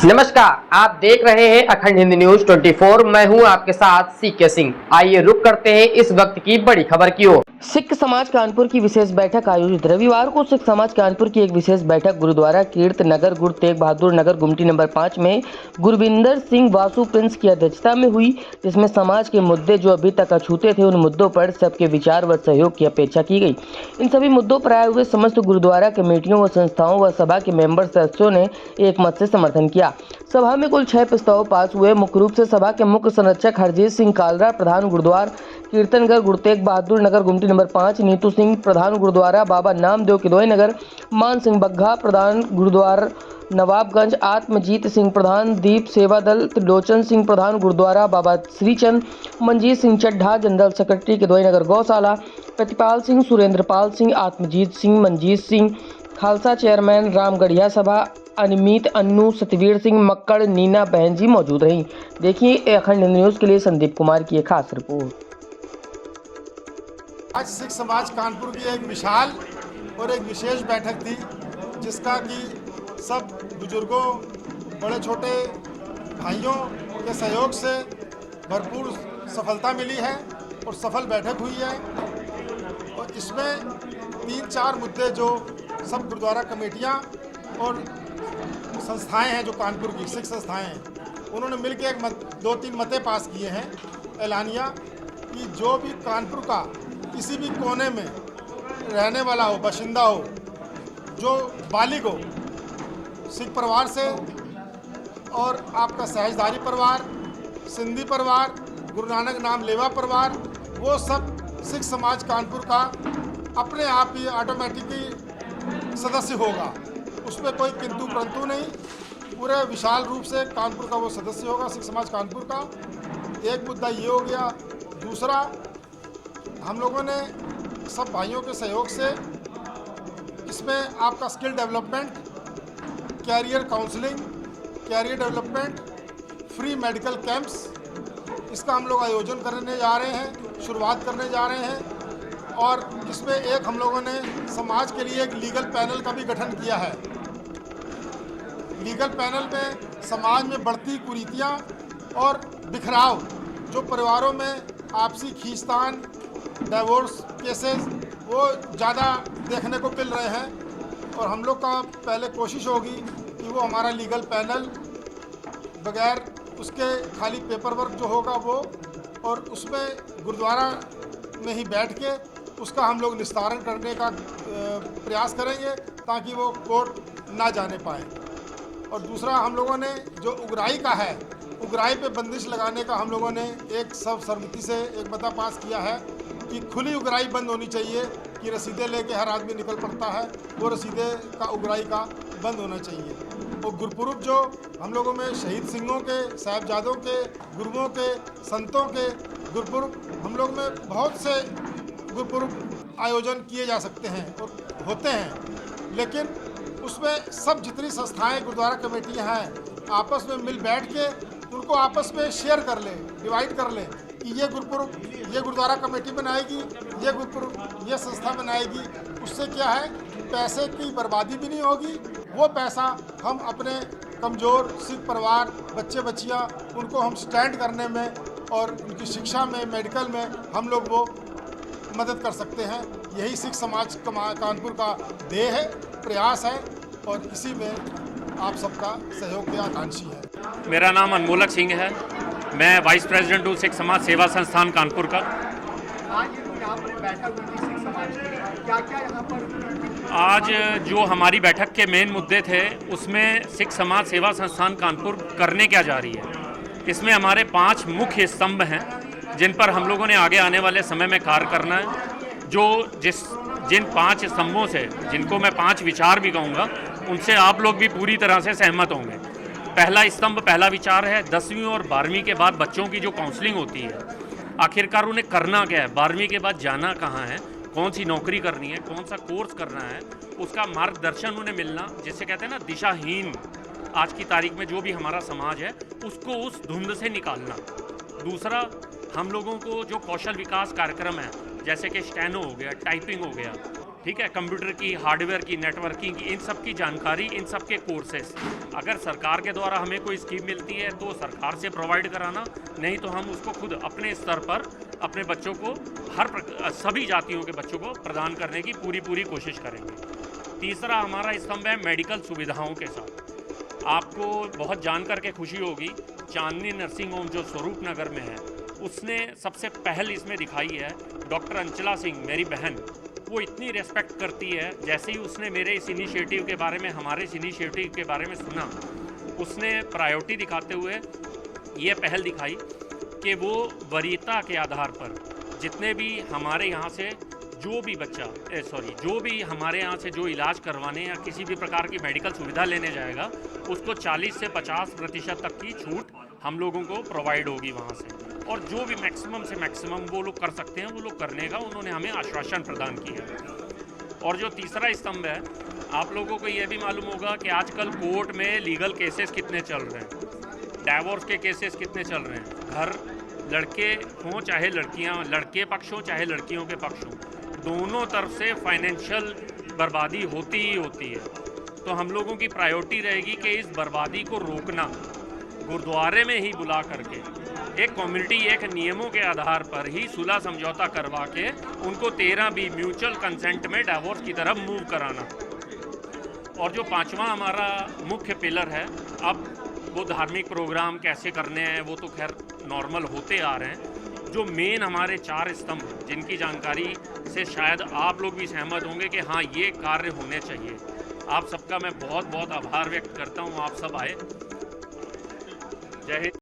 नमस्कार, आप देख रहे हैं अखंड हिंदी न्यूज 24। मैं हूं आपके साथ सीके सिंह। आइए रुक करते हैं इस वक्त की बड़ी खबर की ओर। सिख समाज कानपुर की विशेष बैठक आयोजित। रविवार को सिख समाज कानपुर की एक विशेष बैठक गुरुद्वारा कीर्त नगर गुरु तेग बहादुर नगर गुमटी नंबर 5 में गुरविंदर सिंह वासु प्रिंस की अध्यक्षता में हुई, जिसमें समाज के मुद्दे जो अभी तक अछूते थे उन मुद्दों पर सबके विचार व सहयोग की अपेक्षा की गई। इन सभी मुद्दों पर आए हुए समस्त गुरुद्वारा कमेटियों व संस्थाओं व सभा के मेंबर सदस्यों ने एक मत से समर्थन किया। सभा में कुल 6 प्रस्ताव पास हुए। मुख्य रूप से सभा के मुख्य संरक्षक हरजीत सिंह कालरा, प्रधान गुरुद्वारा कीर्तनगर गुरु तेग बहादुर नगर गुमटी नंबर 5, नीतू सिंह प्रधान गुरुद्वारा बाबा नामदेव किदोई नगर, मान सिंह बग्घा प्रधान गुरुद्वारा नवाबगंज, आत्मजीत सिंह प्रधान दीप सेवा दल, त्रिलोचन सिंह प्रधान गुरुद्वारा बाबा श्रीचंद, मनजीत सिंह चड्ढा जनरल सेक्रेटरी किदोई नगर गौशाला, प्रतिपाल सिंह, सुरेंद्रपाल सिंह, आत्मजीत सिंह, मनजीत सिंह खालसा चेयरमैन, रामगढ़िया सभा, अनिमित, अन्नू, सतवीर सिंह, मक्कड़, नीना बहन जी मौजूद रहीं। देखिए अखंड न्यूज के लिए संदीप कुमार की एक खास रिपोर्ट। आज सिख समाज कानपुर की एक विशाल और एक विशेष बैठक थी, जिसका कि सब बुजुर्गों, बड़े छोटे भाइयों के सहयोग से भरपूर सफलता मिली है और सफल बैठक हुई है। और इसमें 3-4 मुद्दे जो सब गुरुद्वारा कमेटियां और संस्थाएं हैं, जो कानपुर की सिख संस्थाएं हैं, उन्होंने मिलकर एक 2-3 मते पास किए हैं ऐलानिया कि जो भी कानपुर का किसी भी कोने में रहने वाला हो, बाशिंदा हो, जो बालिग हो, सिख परिवार से और आपका सहजधारी परिवार, सिंधी परिवार, गुरु नानक नाम लेवा परिवार, वो सब सिख समाज कानपुर का अपने आप ही ऑटोमेटिकली सदस्य होगा। उसमें कोई किंतु परंतु नहीं, पूरे विशाल रूप से कानपुर का वो सदस्य होगा सिख समाज कानपुर का। एक मुद्दा ये हो गया। दूसरा, हम लोगों ने सब भाइयों के सहयोग से इसमें आपका skill development, career counselling, career development, free medical camps, इसका हम लोग आयोजन करने जा रहे हैं, शुरुआत करने जा रहे हैं। और इसमें एक हम लोगों ने समाज के लिए एक लीगल पैनल का भी गठन किया है। लीगल पैनल में समाज में बढ़ती कुरीतियाँ और बिखराव, जो परिवारों में आपसी खींचतान, डाइवोर्स केसेस, वो ज़्यादा देखने को मिल रहे हैं। और हम लोग का पहले कोशिश होगी कि वो हमारा लीगल पैनल बगैर उसके खाली पेपर वर्क जो होगा वो, और उसमें गुरुद्वारा में ही बैठ के उसका हम लोग निस्तारण करने का प्रयास करेंगे, ताकि वो कोर्ट ना जाने पाए। और दूसरा, हम लोगों ने जो उगराही का है, उगराही पे बंदिश लगाने का हम लोगों ने एक सब सर्वसम्मति से एक मता पास किया है कि खुली उगराही बंद होनी चाहिए, कि रसीदें लेके हर आदमी निकल पड़ता है, वो रसीदें का उगराही का बंद होना चाहिए। और गुरपुरुष जो हम लोगों में शहीद सिंहों के, साहिबजादों के, गुरुओं के, संतों के गुरपुरुष, हम लोग में बहुत से गुरपुरुष आयोजन किए जा सकते हैं और होते हैं, लेकिन उसमें सब जितनी संस्थाएं गुरुद्वारा कमेटियां हैं आपस में मिल बैठ के उनको आपस में शेयर कर लें, डिवाइड कर लें कि ये गुरुपुरुष ये गुरुद्वारा कमेटी बनाएगी, ये गुरुपुरुष ये संस्था बनाएगी। उससे क्या है, पैसे की बर्बादी भी नहीं होगी। वो पैसा हम अपने कमज़ोर सिख परिवार, बच्चे बच्चियाँ, उनको हम स्टैंड करने में और उनकी शिक्षा में, मेडिकल में हम लोग वो मदद कर सकते हैं। यही सिख समाज कानपुर का ध्येय है, प्रयास है, और इसी में आप सबका सहयोग के आकांक्षी है। मेरा नाम अनमोलक सिंह है, मैं वाइस प्रेसिडेंट हूँ सिख समाज सेवा संस्थान कानपुर का। आज यहाँ पर बैठक हुई सिख समाज की, क्या-क्या यहाँ पर? आज जो हमारी बैठक के मेन मुद्दे थे, उसमें सिख समाज सेवा संस्थान कानपुर करने क्या जा रही है। इसमें हमारे 5 मुख्य स्तंभ हैं, जिन पर हम लोगों ने आगे आने वाले समय में कार्य करना है। जिन 5 स्तंभों से, जिनको मैं 5 विचार भी कहूँगा, उनसे आप लोग भी पूरी तरह से सहमत होंगे। पहला स्तंभ, पहला विचार है 10वीं और 12वीं के बाद बच्चों की जो काउंसलिंग होती है, आखिरकार उन्हें करना क्या है, 12वीं के बाद जाना कहाँ है, कौन सी नौकरी करनी है, कौन सा कोर्स करना है, उसका मार्गदर्शन उन्हें मिलना, जिसे कहते हैं ना दिशाहीन आज की तारीख में जो भी हमारा समाज है, उसको उस धुंध से निकालना। दूसरा, हम लोगों को जो कौशल विकास कार्यक्रम है, जैसे कि स्टेनो हो गया, टाइपिंग हो गया, ठीक है, कंप्यूटर की, हार्डवेयर की, नेटवर्किंग की, इन सब की जानकारी, इन सब के कोर्सेस अगर सरकार के द्वारा हमें कोई स्कीम मिलती है तो सरकार से प्रोवाइड कराना, नहीं तो हम उसको खुद अपने स्तर पर अपने बच्चों को सभी जातियों के बच्चों को प्रदान करने की पूरी कोशिश करेंगे। तीसरा हमारा स्तंभ है मेडिकल सुविधाओं के साथ। आपको बहुत जानकर के खुशी होगी, चांदनी नर्सिंग होम जो स्वरूप नगर में है, उसने सबसे पहल इसमें दिखाई है। डॉक्टर अंचला सिंह मेरी बहन, वो इतनी रेस्पेक्ट करती है, जैसे ही उसने मेरे इस इनिशिएटिव के बारे में, हमारे इस इनिशिएटिव के बारे में सुना, उसने प्रायोरिटी दिखाते हुए ये पहल दिखाई कि वो वरीयता के आधार पर जितने भी हमारे यहाँ से जो भी हमारे यहाँ से जो इलाज करवाने या किसी भी प्रकार की मेडिकल सुविधा लेने जाएगा, उसको 40 से 50% तक की छूट हम लोगों को प्रोवाइड होगी वहाँ से। और जो भी मैक्सिमम से मैक्सिमम वो लोग कर सकते हैं वो लोग करने का उन्होंने हमें आश्वासन प्रदान किया है। और जो तीसरा स्तंभ है, आप लोगों को ये भी मालूम होगा कि आजकल कोर्ट में लीगल केसेस कितने चल रहे हैं, डाइवोर्स के केसेस कितने चल रहे हैं। घर लड़के हों चाहे लड़कियां, लड़के पक्ष हों चाहे लड़कियों के पक्ष हों, दोनों तरफ से फाइनेंशियल बर्बादी होती ही होती है। तो हम लोगों की प्रायोरिटी रहेगी कि इस बर्बादी को रोकना, गुरुद्वारे में ही बुला करके एक कम्युनिटी एक नियमों के आधार पर ही सुलह समझौता करवा के उनको 13 भी म्यूचुअल कंसेंट में डाइवोर्स की तरफ मूव कराना। और जो पांचवा हमारा मुख्य पिलर है, अब वो धार्मिक प्रोग्राम कैसे करने हैं वो तो खैर नॉर्मल होते आ रहे हैं। जो मेन हमारे 4 स्तंभ जिनकी जानकारी से शायद आप लोग भी सहमत होंगे कि हाँ ये कार्य होने चाहिए। आप सबका मैं बहुत बहुत आभार व्यक्त करता हूँ, आप सब आए। जय हिंद।